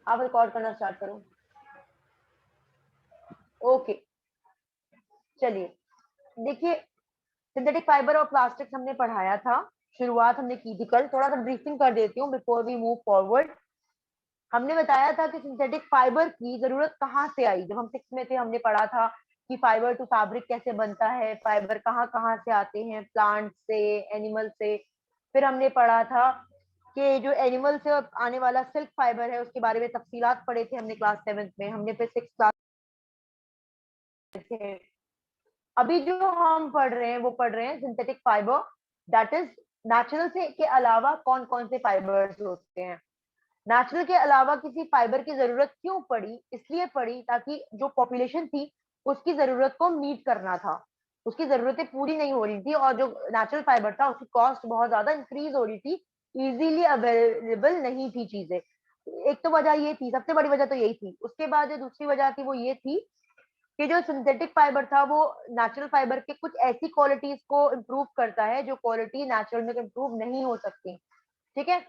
आप रिकॉर्ड करना स्टार्ट करो। ओके, चलिए देखिए, सिंथेटिक फाइबर और प्लास्टिक हमने पढ़ाया था, शुरुआत हमने की थी कल। थोड़ा सा ब्रीफिंग कर देती हूँ बिफोर वी मूव फॉरवर्ड। हमने बताया था कि सिंथेटिक फाइबर की जरूरत कहाँ से आई। जब हम सिक्स में थे हमने पढ़ा था कि फाइबर टू फैब्रिक कैसे बनता है, फाइबर कहाँ कहाँ से आते हैं, प्लांट से, एनिमल से। फिर हमने पढ़ा था कि जो एनिमल से आने वाला सिल्क फाइबर है उसके बारे में तफसीलात पढ़े थे हमने क्लास 7th में। हमने फिर 6 क्लास थे। अभी जो हम पढ़ रहे हैं वो पढ़ रहे हैं synthetic fibre, that is natural से के अलावा कौन कौन से फाइबर्स होते हैं। नेचुरल के अलावा किसी फाइबर की जरूरत क्यों पड़ी? इसलिए पड़ी ताकि जो पॉपुलेशन थी उसकी जरूरत को मीट करना था। उसकी जरूरतें पूरी नहीं हो रही थी और जो नेचुरल फाइबर था उसकी कॉस्ट बहुत ज्यादा इंक्रीज हो रही थी, इजीली अवेलेबल नहीं थी चीजें। एक तो वजह ये थी, सबसे बड़ी वजह तो यही थी। उसके बाद जो दूसरी वजह थी वो ये थी कि जो सिंथेटिक फाइबर था वो नेचुरल फाइबर के कुछ ऐसी क्वालिटीज को इम्प्रूव करता है जो क्वालिटी नेचुरल में इम्प्रूव नहीं हो सकती। ठीक है,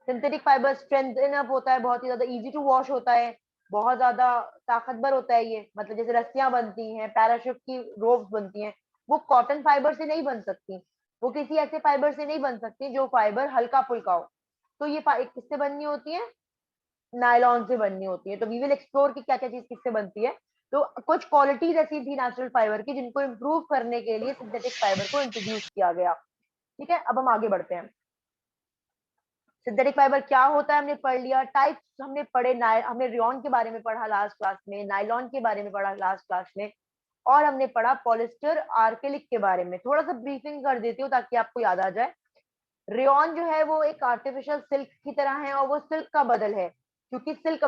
सिंथेटिक फाइबर स्ट्रेंथ इनफ होता है, बहुत ही ज्यादा इजी टू वॉश होता है, बहुत ज्यादा ताकतवर होता है ये। मतलब जैसे रस्सियां बनती हैं, पैराशूट की रोप्स बनती हैं, वो कॉटन फाइबर से नहीं बन सकती, वो किसी ऐसे फाइबर से नहीं बन सकती जो फाइबर हल्का फुल्का हो। तो ये किससे बननी होती है? नायलॉन से बननी होती है। तो वी विल एक्सप्लोर कि क्या क्या चीज किससे बनती है। तो कुछ क्वालिटीज ऐसी थी नेचुरल फाइबर की जिनको इम्प्रूव करने के लिए सिंथेटिक फाइबर को इंट्रोड्यूस किया गया। ठीक है, अब हम आगे बढ़ते हैं। सिंथेटिक फाइबर क्या होता है हमने पढ़ लिया, टाइप्स हमने पढ़े, हमने रियॉन के बारे में पढ़ा लास्ट क्लास में, नाइलॉन के बारे में पढ़ा लास्ट क्लास में, और हमने पढ़ा पॉलिस्टर आर्केलिक के बारे में। थोड़ा सा ब्रीफिंग कर देती हूँ ताकि आपको याद आ जाए। रेयॉन जो है वो एक आर्टिफिशियल सिल्क की तरह है और वो सिल्क का बदल है, क्योंकि सिल्क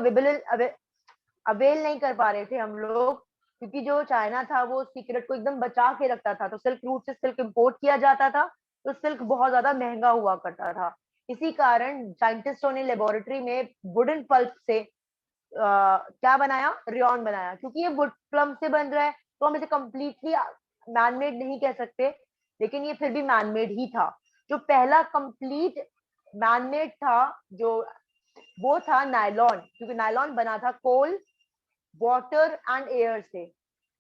अवेल नहीं कर पा रहे थे हम लोग, क्योंकि जो चाइना था वो सीक्रेट को एकदम बचा के रखता था। तो सिल्क रूट से सिल्क इंपोर्ट किया जाता था, तो सिल्क बहुत ज्यादा महंगा हुआ करता था। इसी कारण साइंटिस्टों ने लेबोरेटरी में वुडन पल्प से क्या बनाया? रेयॉन बनाया। क्योंकि ये वुड प्लम से बन रहा है तो हम इसे कंप्लीटली मैनमेड नहीं कह सकते, लेकिन ये फिर भी मैनमेड ही था। जो पहला कंप्लीट मैनमेड था जो, वो था नायलॉन, क्योंकि नायलॉन बना था कोल, वाटर एंड एयर से।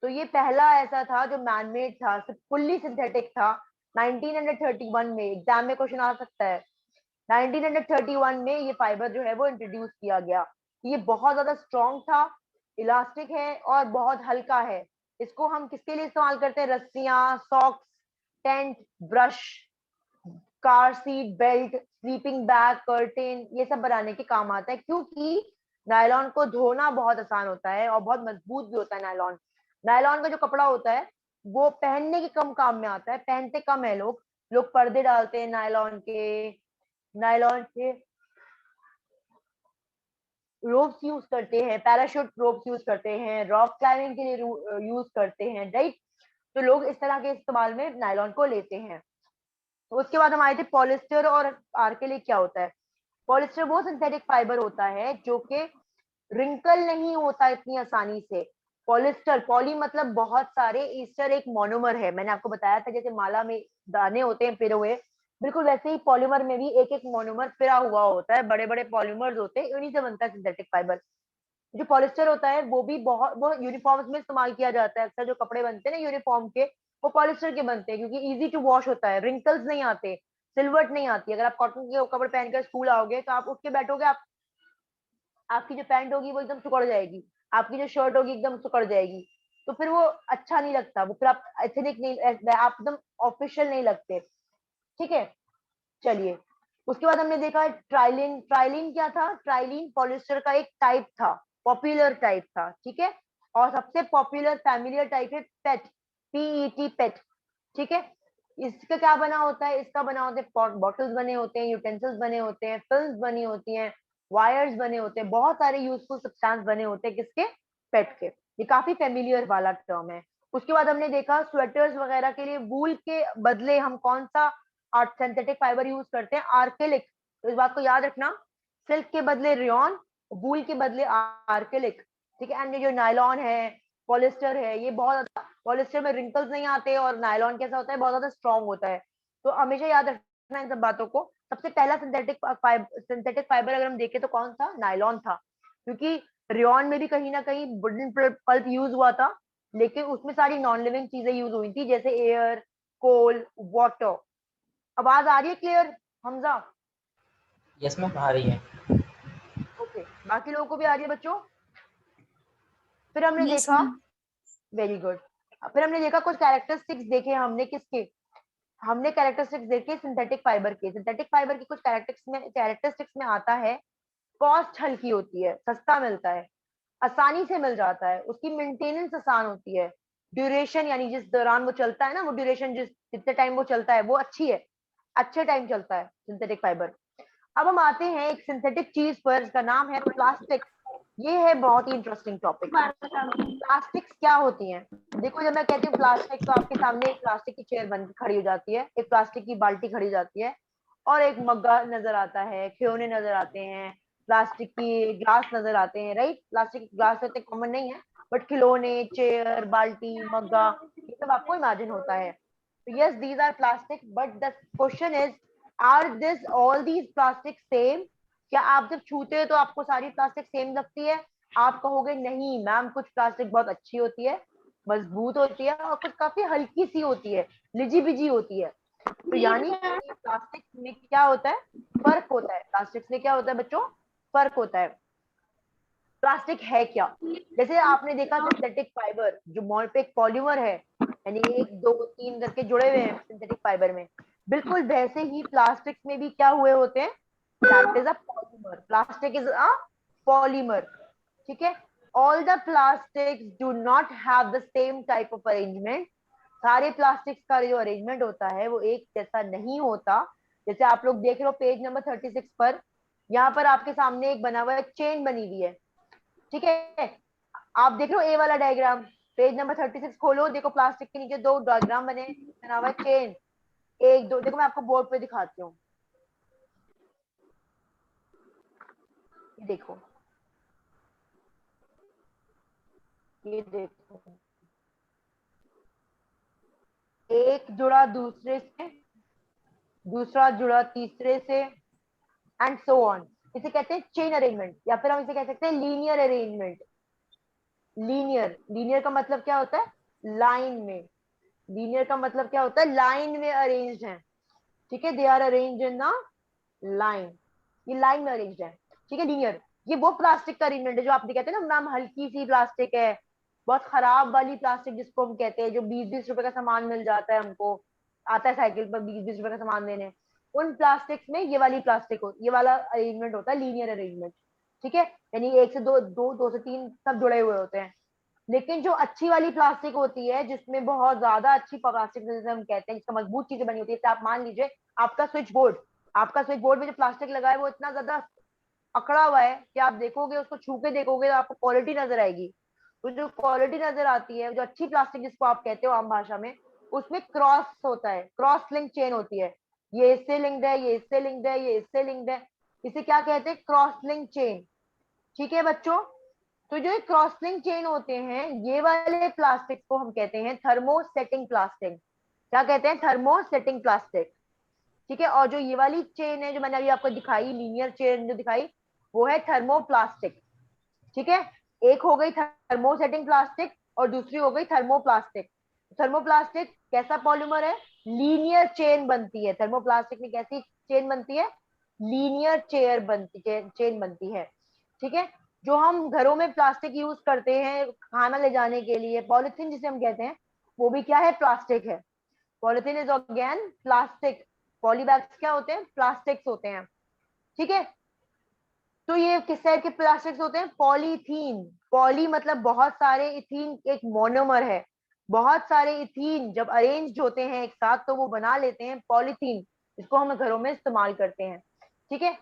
तो ये पहला ऐसा था जो मैनमेड था, फुल्ली सिंथेटिक था। 1931 में एग्जाम में क्वेश्चन आ सकता है। 1931 में ये फाइबर जो है वो इंट्रोड्यूस किया गया। ये बहुत ज्यादा स्ट्रॉन्ग था, इलास्टिक है और बहुत हल्का है। इसको हम किसके लिए इस्तेमाल करते हैं? रस्सियां, socks, tent, brush, car seat belt, sleeping bag, curtain, ये सब बनाने के काम आता है। क्योंकि नायलॉन को धोना बहुत आसान होता है और बहुत मजबूत भी होता है नायलॉन। नायलॉन का जो कपड़ा होता है वो पहनने के कम काम में आता है, पहनते कम है लोग। लोग पर्दे डालते हैं नायलॉन के रोप्स यूज करते हैं, पैराशूट रोप्स यूज करते हैं, रॉक क्लाइंबिंग के लिए यूज करते हैं, राइट। तो लोग इस तरह के इस्तेमाल में नायलॉन को लेते हैं। तो उसके बाद हम आए थे पॉलिस्टर और आर्केलिक। क्या होता है? पॉलिस्टर वो सिंथेटिक फाइबर होता है जो कि रिंकल नहीं होता इतनी आसानी से। पॉलिस्टर, पॉली मतलब बहुत सारे, ईस्टर एक मोनोमर है। मैंने आपको बताया था जैसे माला में दाने होते हैं फिरे हुए, बिल्कुल वैसे ही पॉलीमर में भी एक एक मोनोमर फिरा हुआ होता है। बड़े बड़े पॉलीमर्स होते हैं, उन्हीं से बनता है सिंथेटिक फाइबर। जो पॉलिस्टर होता है वो भी बहुत, वो यूनिफॉर्म्स में इस्तेमाल किया जाता है। अक्सर जो कपड़े बनते हैं ना यूनिफॉर्म के, वो पॉलिस्टर के बनते हैं क्योंकि इजी टू वॉश होता है, रिंकल्स नहीं आते, सिल्वर्ट नहीं आती। अगर आप कॉटन के कपड़े पहनकर स्कूल आओगे तो आप उठ के बैठोगे, आप आपकी जो पैंट होगी वो एकदम सुकड़ जाएगी, आपकी जो शर्ट होगी एकदम सुकड़ जाएगी। तो फिर वो अच्छा नहीं लगता, वो फिर आप एथनिक नहीं, आप एकदम ऑफिशियल नहीं लगते। ठीक है, चलिए। उसके बाद हमने देखा ट्राइलिन। ट्राइलिन क्या था? ट्राइलिन पॉलिस्टर का एक टाइप था, पॉपुलर टाइप था। ठीक है, और सबसे पॉपुलर फैमिलियर टाइप है पेट, पीईटी, पेट। ठीक है, इसका क्या बना होता है? इसका बना होता है बॉटल्स बने होते हैं, यूटेंसिल्स बने होते हैं, फिल्म्स बनी होती हैं, वायर्स बने होते हैं, बहुत सारे यूजफुल सब्सटेंस बने होते हैं। किसके? पेट के। ये काफी फेमिलियर वाला टर्म है। उसके बाद हमने देखा स्वेटर्स वगैरह के लिए वूल के बदले हम कौन सा सिंथेटिक फाइबर यूज करते हैं? आर्केलिक। तो इस बात को याद रखना, सिल्क के बदले रेयन, वूल के बदले आर्केलिक। ठीक है, एंड जो नायलॉन है, पॉलिस्टर है, ये बहुत ज्यादा, पॉलिस्टर में रिंकल्स नहीं आते और नायलॉन कैसा होता है? बहुत ज्यादा स्ट्रॉन्ग होता है। तो हमेशा याद रखना इन सब बातों को। सबसे पहला सिंथेटिक फाइबर अगर हम देखें तो कौन था? नायलॉन था। क्योंकि रेयन में भी कहीं ना कहीं वुडन पल्प यूज हुआ था, लेकिन उसमें सारी नॉन लिविंग चीजें यूज हुई थी, जैसे एयर, कोल, वाटर। आवाज आ रही है क्लियर हमजा? यस मैम, आ रही है। ओके, बाकी लोगों को भी आ रही है बच्चों? फिर हमने यस देखा, मैम। Very good. फिर हमने देखा कुछ कैरेक्टरिस्टिक्स देखे हमने, किसके? हमने कैरेक्टरिस्टिक्स देखे सिंथेटिक फाइबर के। सिंथेटिक फाइबर की कुछ कैरेक्टरिस्टिक्स में आता है, कॉस्ट हल्की होती है, सस्ता मिलता है, आसानी से मिल जाता है, उसकी मेंटेनेंस आसान होती है, ड्यूरेशन यानी जिस दौरान वो चलता है ना, वो ड्यूरेशन जितने टाइम वो चलता है वो अच्छी है, अच्छे टाइम चलता है सिंथेटिक फाइबर। अब हम आते हैं एक सिंथेटिक चीज पर, इसका नाम है प्लास्टिक। ये है बहुत ही इंटरेस्टिंग टॉपिक। प्लास्टिक्स क्या होती हैं? देखो, जब मैं कहती हूँ प्लास्टिक, तो आपके सामने एक प्लास्टिक की चेयर बन खड़ी हो जाती है, एक प्लास्टिक की बाल्टी खड़ी हो जाती है, और एक मग्गा नजर आता है, खिलौने नजर आते हैं, प्लास्टिक की ग्लास नजर आते हैं, राइट? प्लास्टिक के ग्लास इतने कॉमन नहीं है, बट खिलौने, चेयर, बाल्टी, मग्गा, ये सब आपको इमेजिन होता है। तो yes, these are plastic, but the question is, are this all these plastic same? क्या आप जब छूते हो तो आपको सारी प्लास्टिक सेम लगती है? आप कहोगे नहीं मैम, कुछ प्लास्टिक बहुत अच्छी होती है, मजबूत होती है, और कुछ काफी हल्की सी होती है, लिजी बिजी होती है। तो यानी कि प्लास्टिक में क्या होता है? फर्क होता है। प्लास्टिक में क्या होता है बच्चों? फर्क होता है। प्लास्टिक है क्या? जैसे आपने देखा सिंथेटिक फाइबर, जो मॉल पे एक पॉलीमर है, यानी एक दो तीन करके जुड़े हुए हैं सिंथेटिक फाइबर में, बिल्कुल वैसे ही प्लास्टिक में भी क्या हुए होते हैं? That is a polymer. Plastic is a polymer, ठीक है? All the plastics do not have the same type of arrangement. सारे प्लास्टिक्स का जो अरेंजमेंट होता है वो एक जैसा नहीं होता। जैसे आप लोग देख रहे हो पेज नंबर 36 पर, यहाँ पर आपके सामने एक बना हुआ है, चेन बनी हुई है, ठीक है? आप देख रहे हो ए वाला डायग्राम, पेज नंबर 36 खोलो, देखो प्लास्टिक के नीचे दो डायग्राम बना हुआ है, चेन, एक दो, देखो मैं आपको बोर्ड पे दिखाती हूँ, देखो, ये देखो, एक जुड़ा दूसरे से, दूसरा जुड़ा तीसरे से, एंड सो ऑन। इसे कहते हैं चेन अरेंजमेंट, या फिर हम इसे कह सकते हैं लीनियर अरेंजमेंट। लीनियर, लीनियर का मतलब क्या होता है? लाइन में। लीनियर का मतलब क्या होता है? लाइन में अरेंज्ड है, ठीक है? They are arranged in the line, ये लाइन में अरेंज्ड है, ठीक है? लीनियर, ये वो प्लास्टिक का अरेंजमेंट है जो आप कहते हैं ना मैम हल्की सी प्लास्टिक है, बहुत खराब वाली प्लास्टिक जिसको हम कहते हैं, जो 20-20 रुपए का सामान मिल जाता है हमको, आता है साइकिल पर 20-20 रुपए का सामान देने, उन प्लास्टिक्स में ये वाली प्लास्टिक हो, ये वाला अरेंजमेंट होता है लीनियर अरेंजमेंट, ठीक है? यानी एक से दो, दो से तीन सब जुड़े हुए होते हैं। लेकिन जो अच्छी वाली प्लास्टिक होती है, जिसमें बहुत ज्यादा अच्छी प्लास्टिक जैसे हम कहते हैं, जिसका मजबूत चीजें बनी होती है, जैसे आप मान लीजिए आपका स्विच बोर्ड, आपका स्विच बोर्ड में जो प्लास्टिक लगा है वो इतना ज्यादा अकड़ा हुआ है कि आप देखोगे, उसको छू के देखोगे तो आपको क्वालिटी नजर आएगी। तो जो क्वालिटी नजर आती है, जो अच्छी प्लास्टिक जिसको आप कहते हो आम भाषा में, उसमें क्रॉस होता है, क्रॉस लिंक चेन होती है, ये इससे लिंक्ड है, ये इससे लिंक्ड है, ये इससे लिंक्ड है, इसे क्या कहते हैं? क्रॉस लिंक चेन, ठीक है बच्चों? तो जो क्रॉस लिंक चेन होते हैं, ये वाले प्लास्टिक को हम कहते हैं थर्मोसेटिंग प्लास्टिक। क्या कहते हैं? थर्मोसेटिंग प्लास्टिक, ठीक है? और जो ये वाली चेन है जो मैंने अभी आपको दिखाई, लीनियर चेन जो दिखाई, वो है थर्मोप्लास्टिक, ठीक है? एक हो गई थर्मोसेटिंग प्लास्टिक और दूसरी हो गई थर्मोप्लास्टिक। थर्मोप्लास्टिक कैसा पॉलीमर है? लीनियर चेन बनती है। थर्मोप्लास्टिक में कैसी चेन बनती है? लीनियर चेन बनती है, ठीक है? जो हम घरों में प्लास्टिक यूज करते हैं खाना ले जाने के लिए, पॉलिथीन जिसे हम कहते हैं, वो भी क्या है? प्लास्टिक है। Polythene is again plastic. Polybags क्या होते हैं? प्लास्टिक्स होते हैं, ठीक है? तो ये किस टाइप के प्लास्टिक्स होते हैं? पॉलीथीन। पॉली मतलब बहुत सारे, इथीन एक मोनोमर है, बहुत सारे इथीन जब अरेंज्ड होते हैं एक साथ तो वो बना लेते हैं पॉलीथीन, जिसको हम घरों में इस्तेमाल करते हैं, ठीक है?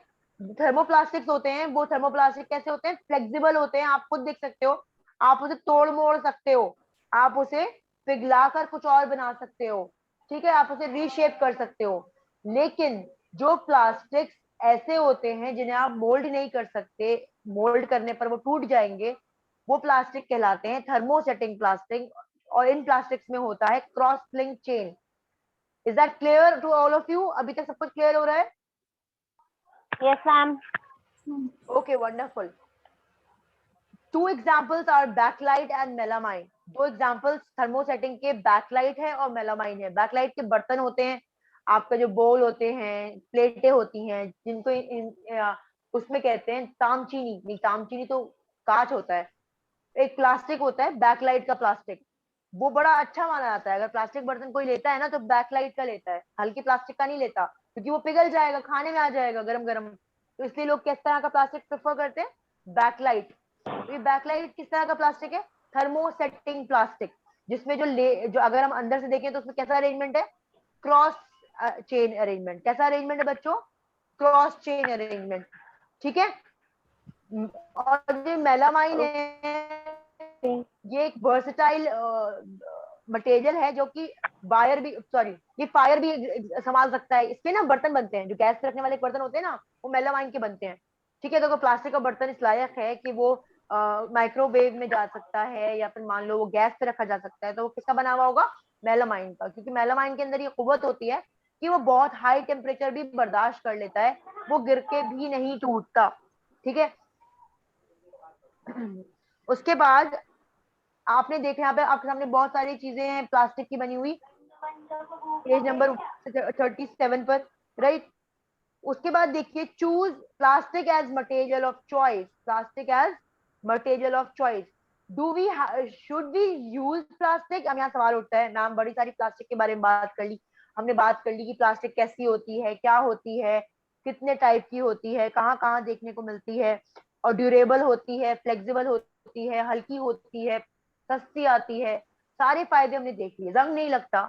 थर्मोप्लास्टिक्स होते हैं, वो थर्मोप्लास्टिक कैसे होते हैं? फ्लेक्सिबल होते हैं, आप खुद देख सकते हो, आप उसे तोड़ मोड़ सकते हो, आप उसे पिघला कर कुछ और बना सकते हो, ठीक है? आप उसे रीशेप कर सकते हो। लेकिन जो प्लास्टिक्स ऐसे होते हैं जिन्हें आप मोल्ड नहीं कर सकते, मोल्ड करने पर वो टूट जाएंगे, वो प्लास्टिक कहलाते हैं थर्मोसेटिंग प्लास्टिक। और इन प्लास्टिक्स में होता है cross link chain. Is that clear to all of you? अभी तक सब कुछ क्लियर हो रहा है? Yes ma'am. Okay, wonderful. Two examples are Bakelite and melamine. दो एग्जाम्पल्स थर्मोसेटिंग के बैकलाइट है और मेलामाइन है। बैकलाइट के बर्तन होते हैं, आपका जो बोल होते हैं, प्लेटें होती हैं, जिनको उसमें कहते हैं तामचीनी, नहीं तामचीनी तो कांच होता है। एक प्लास्टिक होता है बैकलाइट का प्लास्टिक, वो बड़ा अच्छा माना जाता है। अगर प्लास्टिक बर्तन कोई लेता है ना तो बैकलाइट का लेता है, हल्की प्लास्टिक का नहीं लेता, क्योंकि वो पिघल जाएगा, खाने में आ जाएगा गरम गरम। तो इसलिए लोग किस तरह का प्लास्टिक प्रेफर करते हैं? बैकलाइट। तो ये बैकलाइट किस तरह का प्लास्टिक है? थर्मोसेटिंग प्लास्टिक, जिसमें जो अगर हम अंदर से देखें तो उसमें कैसा अरेंजमेंट है? Cross chain arrangement. कैसा अरेंजमेंट है बच्चों? Cross chain arrangement. ठीक है। और जो मेलामाइन है, ये एक वर्सेटाइल मटेरियल है जो कि वायर भी, सॉरी, ये फायर भी संभाल सकता है। इसके ना बर्तन बनते हैं, जो गैस पे रखने वाले बर्तन होते हैं ना, वो मेलामाइन के बनते हैं। ठीक है। तो प्लास्टिक का बर्तन इस लायक है कि वो माइक्रोवेव में जा सकता है, या फिर मान लो वो गैस पे रखा जा सकता है, तो वो किसका बना हुआ होगा? मेलामाइन का। क्योंकि मेलामाइन के अंदर ये कुव्वत होती है कि वो बहुत हाई टेम्परेचर भी बर्दाश्त कर लेता है, वो गिर के भी नहीं टूटता। ठीक है। उसके बाद आपने देखा, यहाँ पे आपके सामने बहुत सारी चीजें हैं प्लास्टिक की बनी हुई, पेज नंबर 37 पर, राइट। उसके बाद देखिए, choose plastic as material of choice. Plastic as material of choice. Do we should we use plastic? अब यहाँ सवाल उठता है, मैम बड़ी सारी प्लास्टिक के बारे में बात कर ली, हमने बात कर ली कि प्लास्टिक कैसी होती है, क्या होती है, कितने टाइप की होती है, कहाँ कहाँ देखने को मिलती है, और ड्यूरेबल होती है, फ्लेक्सिबल होती है, हल्की होती है, सस्ती आती है। सारे फायदे हमने देख लिए, रंग नहीं लगता।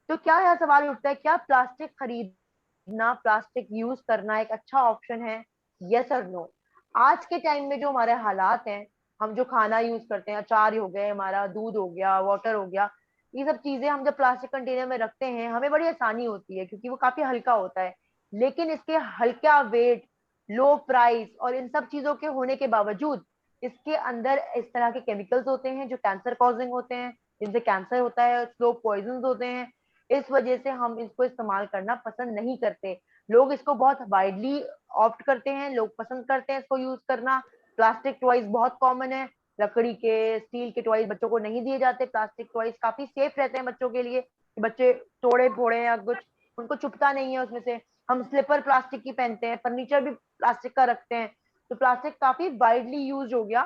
तो क्या यह सवाल उठता है, क्या प्लास्टिक खरीदना, प्लास्टिक यूज करना एक अच्छा ऑप्शन है? यस और नो। आज के टाइम में जो हमारे हालात हैं, हम जो खाना यूज करते हैं, अचार हो गए, हमारा दूध हो गया, वाटर हो गया, ये सब चीजें हम जब प्लास्टिक कंटेनर में रखते हैं हमें बड़ी आसानी होती है, क्योंकि वो काफी हल्का होता है। लेकिन इसके हल्का वेट, लो प्राइस और इन सब चीजों के होने के बावजूद इसके अंदर इस तरह के केमिकल्स होते हैं जो कैंसर कॉजिंग होते हैं, जिनसे कैंसर होता है, स्लो पॉइजन होते हैं। इस वजह से हम इसको इस्तेमाल करना पसंद नहीं करते। लोग इसको बहुत वाइडली ऑप्ट करते हैं, लोग पसंद करते हैं इसको यूज करना। प्लास्टिक टॉयज बहुत कॉमन है, लकड़ी के, स्टील के टॉयज बच्चों को नहीं दिए जाते। प्लास्टिक टॉयज काफी सेफ रहते हैं बच्चों के लिए, कि बच्चे तोड़े फोड़े या कुछ उनको चुभता नहीं है उसमें से। हम स्लीपर प्लास्टिक की पहनते हैं, फर्नीचर भी प्लास्टिक का रखते हैं। तो प्लास्टिक काफी वाइडली यूज हो गया।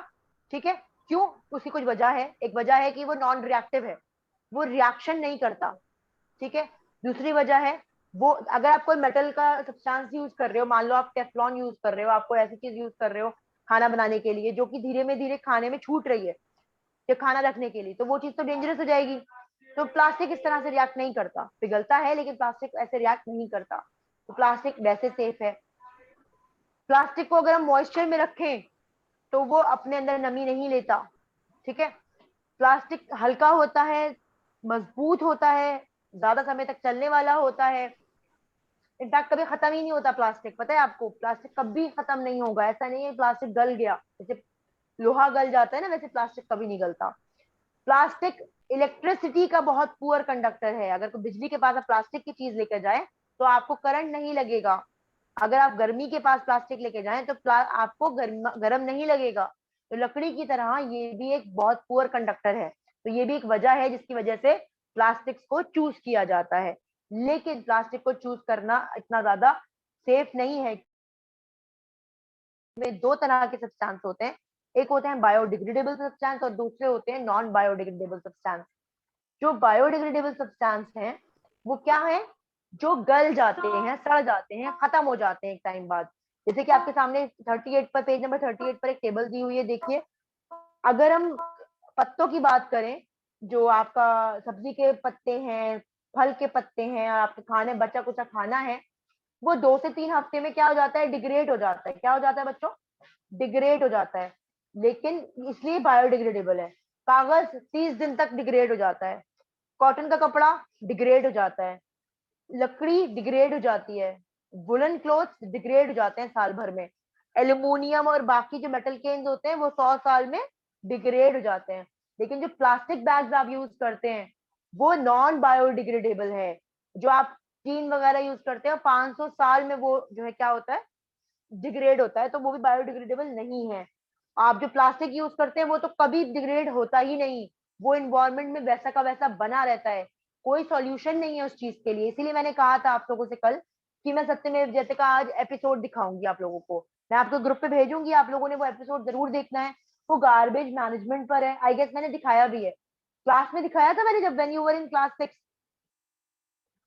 ठीक है। क्यों? उसकी कुछ वजह है। एक वजह है कि वो नॉन रिएक्टिव है, वो रिएक्शन नहीं करता। ठीक है। दूसरी वजह है, वो अगर आप कोई मेटल का सब्सटेंस यूज कर रहे हो, मान लो आप टेफ्लॉन यूज कर रहे हो, आप कोई ऐसी चीज यूज कर रहे हो खाना बनाने के लिए जो कि धीरे में धीरे खाने में छूट रही है, या खाना रखने के लिए, तो वो चीज तो डेंजरस हो जाएगी। तो प्लास्टिक इस तरह से रिएक्ट नहीं करता, पिघलता है लेकिन प्लास्टिक ऐसे रिएक्ट नहीं करता। तो प्लास्टिक वैसे सेफ है। प्लास्टिक को अगर हम मॉइस्चर में रखें तो वो अपने अंदर नमी नहीं लेता। ठीक है। प्लास्टिक हल्का होता है, मजबूत होता है, ज्यादा समय तक चलने वाला होता है। इनफैक्ट कभी खत्म ही नहीं होता प्लास्टिक, पता है आपको? प्लास्टिक कभी खत्म नहीं होगा। ऐसा नहीं है प्लास्टिक गल गया, जैसे लोहा गल जाता है ना, वैसे प्लास्टिक कभी नहीं गलता। प्लास्टिक इलेक्ट्रिसिटी का बहुत पुअर कंडक्टर है। अगर कोई बिजली के पास आप प्लास्टिक की चीज लेकर जाए तो आपको करंट नहीं लगेगा। अगर आप गर्मी के पास प्लास्टिक लेके जाएं तो आपको गर्म नहीं लगेगा। तो लकड़ी की तरह ये भी एक बहुत पुअर कंडक्टर है। तो ये भी एक वजह है जिसकी वजह से प्लास्टिक को चूज किया जाता है। लेकिन प्लास्टिक को चूज करना इतना ज्यादा सेफ नहीं है। में दो तरह के सब्सटेंस होते हैं, एक होते हैं बायोडिग्रेडेबल सब्सटेंस और दूसरे होते हैं नॉन बायोडिग्रेडेबल सब्सटेंस। जो बायोडिग्रेडेबल सब्सटेंस हैं वो क्या है? जो गल जाते हैं, सड़ जाते हैं, खत्म हो जाते हैं एक टाइम बाद। जैसे कि आपके सामने 38 पर, पेज नंबर 38 पर एक टेबल दी हुई है, देखिए। अगर हम पत्तों की बात करें, जो आपका सब्जी के पत्ते हैं, फल के पत्ते हैं, और आपके खाने बचा कुचा खाना है, वो 2 से 3 हफ्ते में क्या हो जाता है? डिग्रेड हो जाता है। क्या हो जाता है बच्चों? डिग्रेड हो जाता है। लेकिन इसलिए बायोडिग्रेडेबल है। कागज 30 दिन तक डिग्रेड हो जाता है, कॉटन का कपड़ा डिग्रेड हो जाता है, लकड़ी डिग्रेड हो जाती है, वुलन क्लोथ्स डिग्रेड हो जाते हैं साल भर में, एल्यूमिनियम और बाकी जो मेटल केन्स होते हैं वो 100 साल में डिग्रेड हो जाते हैं। लेकिन जो प्लास्टिक बैग्स आप यूज करते हैं वो नॉन बायोडिग्रेडेबल है। जो आप टीन वगैरह यूज करते हैं 500 साल में वो जो है क्या होता है? डिग्रेड होता है। तो वो भी बायोडिग्रेडेबल नहीं है। आप जो प्लास्टिक यूज करते हैं वो तो कभी डिग्रेड होता ही नहीं, वो इन्वायरमेंट में वैसा का वैसा बना रहता है, कोई सॉल्यूशन नहीं है उस चीज के लिए। इसीलिए मैंने कहा था आप लोगों से कल कि मैं सत्यमेव जयते का आज एपिसोड दिखाऊंगी आप लोगों को, मैं आपको ग्रुप पे भेजूंगी, आप लोगों ने वो एपिसोड जरूर देखना है। वो गार्बेज मैनेजमेंट पर है, आई गेस मैंने दिखाया भी है, क्लास में दिखाया था मैंने जब when you were in class 6,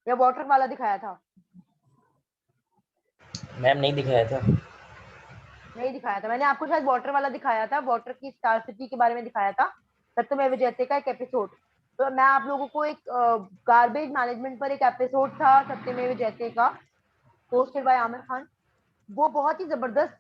या वाटर वाला दिखाया था? मैम नहीं दिखाया था। नहीं दिखाया था मैंने आपको, शायद वाटर वाला दिखाया था, वाटर की स्कार्सिटी के बारे में दिखाया था, सत्यमेव जयते का एक एपिसोड। तो मैं आप लोगों को एक गार्बेज मैनेजमेंट पर एक एपिसोड था सत्यमेव जयते का, होस्टेड बाय आमिर खान। वो बहुत ही जबरदस्त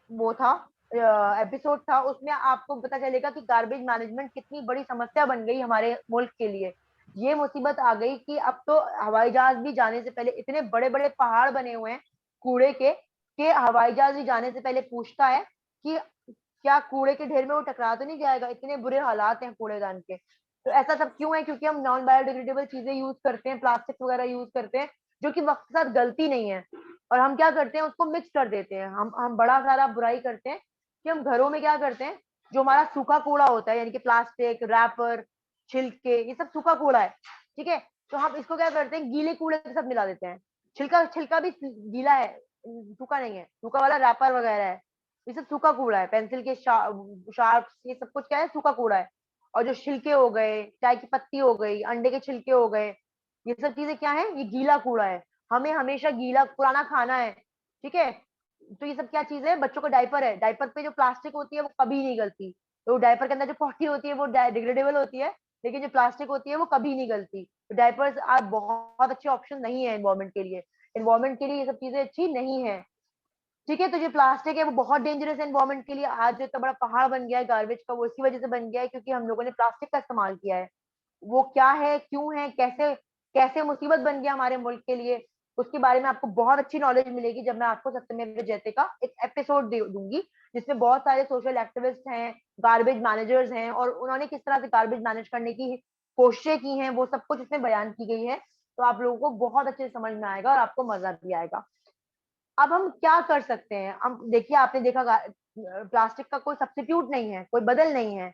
वो था, एपिसोड था। उसमें आपको पता चलेगा कि गार्बेज मैनेजमेंट कितनी बड़ी समस्या बन गई हमारे मुल्क के लिए। ये मुसीबत आ गई कि अब तो हवाई जहाज भी जाने से पहले इतने बड़े बड़े पहाड़ बने हुए हैं कूड़े के, कि हवाई जहाज भी जाने से पहले पूछता है कि क्या कूड़े के ढेर में वो टकरा तो नहीं जाएगा, इतने बुरे हालात हैं कूड़ेदान के। तो ऐसा सब क्यों है? क्योंकि हम नॉन बायोडिग्रेडेबल चीजें यूज करते हैं, प्लास्टिक वगैरह यूज करते हैं, जो कि वक्त के साथ गलती नहीं है, और हम क्या करते हैं उसको मिक्स कर देते हैं। हम बड़ा सारा बुराई करते हैं कि हम घरों में क्या करते हैं, जो हमारा सूखा कूड़ा होता है, यानी कि प्लास्टिक रैपर, छिलके, ये सब सूखा कूड़ा है, ठीक है, तो हम इसको क्या करते हैं गीले कूड़े के साथ मिला देते हैं। छिलका छिलका भी गीला है, सूखा नहीं है, सूखा वाला रैपर वगैरह है, ये सब सूखा कूड़ा है, पेंसिल के शार्प, ये सब कुछ क्या है, सूखा कूड़ा है। और जो छिलके हो गए, चाय की पत्ती हो गई, अंडे के छिलके हो गए, ये सब चीजें क्या है, ये गीला कूड़ा है। हमें हमेशा गीला पुराना खाना है, ठीक है। तो ये सब क्या चीज है, बच्चों का डायपर है, डायपर पे जो प्लास्टिक होती है वो कभी नहीं गलती, तो डायपर के अंदर जो पॉटी होती है वो डिग्रेडेबल होती है, लेकिन जो प्लास्टिक होती है वो कभी नहीं गलती। तो डायपर्स आज बहुत अच्छे ऑप्शन नहीं है एनवायरमेंट के लिए, एनवायरमेंट के लिए ये सब चीजें अच्छी नहीं है, ठीक है। तो जो प्लास्टिक है वो बहुत डेंजरस है एनवायरमेंट के लिए, आज जो इतना बड़ा पहाड़ बन गया है गार्बेज का, वो इसी वजह से बन गया है क्योंकि हम लोगों ने प्लास्टिक का इस्तेमाल किया है। वो क्या है, क्यों है, कैसे कैसे मुसीबत बन गया हमारे मुल्क के लिए, उसके बारे में आपको बहुत अच्छी नॉलेज मिलेगी जब मैं आपको सत्यमेव जयते का एक एपिसोड दूंगी, जिसमें बहुत सारे सोशल एक्टिविस्ट हैं, गार्बेज मैनेजर्स हैं, और उन्होंने किस तरह से गार्बेज मैनेज करने की कोशिशें की हैं, वो सब कुछ इसमें बयान की गई है। तो आप लोगों को बहुत अच्छे से समझ में आएगा और आपको मजा भी आएगा। अब हम क्या कर सकते हैं, हम देखिए आपने देखा प्लास्टिक का कोई सब्स्टिट्यूट नहीं है, कोई बदल नहीं है,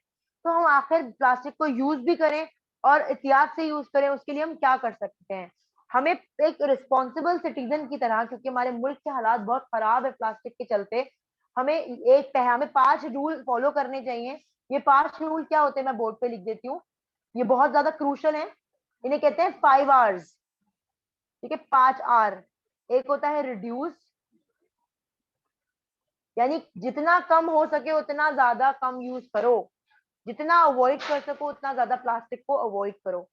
तो हम आखिर प्लास्टिक को यूज भी करें और एहतियात से यूज करें, उसके लिए हम क्या कर सकते हैं? हमें एक रिस्पॉन्सिबल सिटीजन की तरह, क्योंकि हमारे मुल्क के हालात बहुत खराब है प्लास्टिक के चलते, हमें 5 रूल फॉलो करने चाहिए। ये 5 रूल क्या होते हैं मैं बोर्ड पे लिख देती हूँ, ये बहुत ज्यादा क्रूशल है। इन्हें कहते हैं 5 Rs, ठीक है, 5 R। एक होता है रिड्यूस, यानी जितना कम हो सके उतना ज्यादा कम यूज करो, जितना अवॉइड कर सको उतना ज्यादा प्लास्टिक को अवॉइड करो।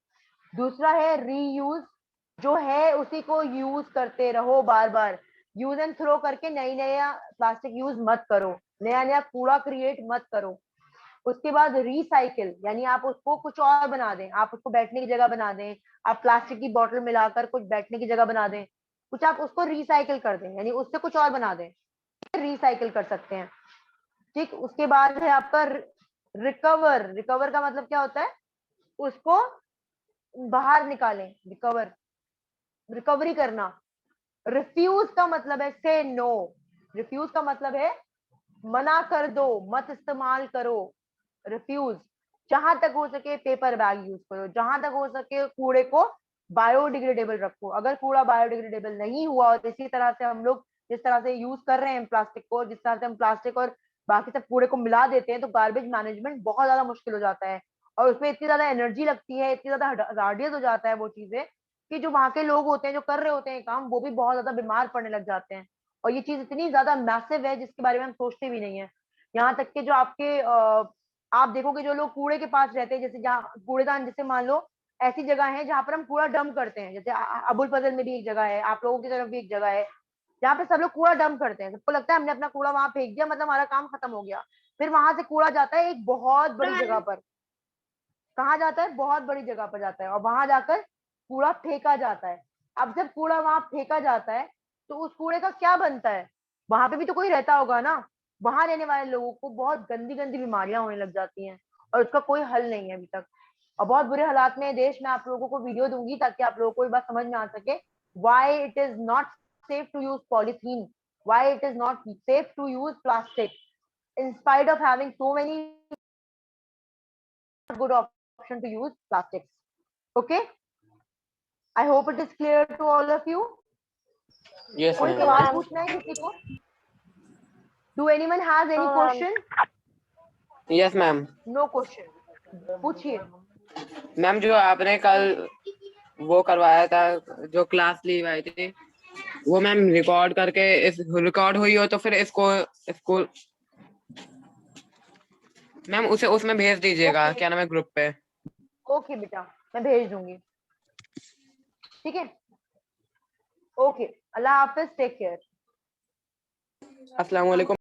दूसरा है रीयूज, जो है उसी को यूज करते रहो बार बार, यूज एंड थ्रो करके नई नया प्लास्टिक यूज मत करो, नया नया कूड़ा क्रिएट मत करो। उसके बाद रिसाइकिल, यानी आप उसको कुछ और बना दें, आप उसको बैठने की जगह बना दें, आप प्लास्टिक की बोतल मिलाकर कुछ बैठने की जगह बना दें, कुछ आप उसको रिसाइकिल कर दें, यानी उससे कुछ और बना दें, रिसाइकिल कर सकते हैं। ठीक, उसके बाद है आपका रिकवर। रिकवर का मतलब क्या होता है, उसको बाहर निकालें, रिकवर, रिकवरी करना। रिफ्यूज का मतलब है से नो, रिफ्यूज का मतलब है मना कर दो, मत इस्तेमाल करो। रिफ्यूज, जहां तक हो सके पेपर बैग यूज करो, जहां तक हो सके कूड़े को बायोडिग्रेडेबल रखो। अगर कूड़ा बायोडिग्रेडेबल नहीं हुआ और इसी तरह से हम लोग जिस तरह से यूज कर रहे हैं प्लास्टिक को, जिस तरह से हम प्लास्टिक और बाकी सब कूड़े को मिला देते हैं, तो गार्बेज मैनेजमेंट बहुत ज्यादा मुश्किल हो जाता है, और उसमें इतनी ज्यादा एनर्जी लगती है, इतनी ज्यादा हजार्डियस हो जाता है वो चीजें, कि जो वहां के लोग होते हैं जो कर रहे होते हैं काम, वो भी बहुत ज्यादा बीमार पड़ने लग जाते हैं। और ये चीज इतनी ज्यादा मैसिव है जिसके बारे में हम सोचते भी नहीं है। यहाँ तक कि जो आप देखोगे जो लोग कूड़े के पास रहते हैं, जैसे जहाँ कूड़ेदान, जैसे मान लो ऐसी जगह है जहाँ पर हम कूड़ा डंप करते हैं, जैसे अबुल फजल में भी एक जगह है, आप लोगों की तरफ भी एक जगह है, जहाँ पे सब लोग कूड़ा डंप करते हैं, सबको लगता है हमने अपना कूड़ा वहां फेंक दिया मतलब हमारा काम खत्म हो गया। फिर वहां से कूड़ा जाता है एक बहुत बड़ी जगह पर, कहाँ जाता है, बहुत बड़ी जगह पर जाता है, और वहां जाकर कूड़ा फेंका जाता है। अब जब कूड़ा वहां फेंका जाता है तो उस कूड़े का क्या बनता है, वहां पे भी तो कोई रहता होगा ना, वहां रहने वाले लोगों को बहुत गंदी गंदी बीमारियां होने लग जाती हैं, और उसका कोई हल नहीं है अभी तक। और बहुत बुरे हालात में है देश, मैं आप लोगों को वीडियो दूंगी ताकि आप लोगों को ये बात समझ में आ सके, why it is not safe to use polythene, why it is not safe to use plastic. in spite of having so many good option to use plastics. Okay, I hope it is clear to all of you. Yes, कोई ma'am. सवाल पूछना है किसी को? Do anyone has any question? Yes, ma'am. No question. पूछिए. Ma'am जो आपने कल वो करवाया था, जो क्लास ली हुई थी, वो मैम रिकॉर्ड करके इस रिकॉर्ड हुई हो तो फिर इसको मैम उसे उसमें भेज दीजिएगा. Okay. क्या नाम है, ग्रुप पे. ओके बेटा, मैं भेज दूंगी. ठीक है. ओके, अल्लाह हाफिज, टेक केयर. अस्सलाम वालेकुम.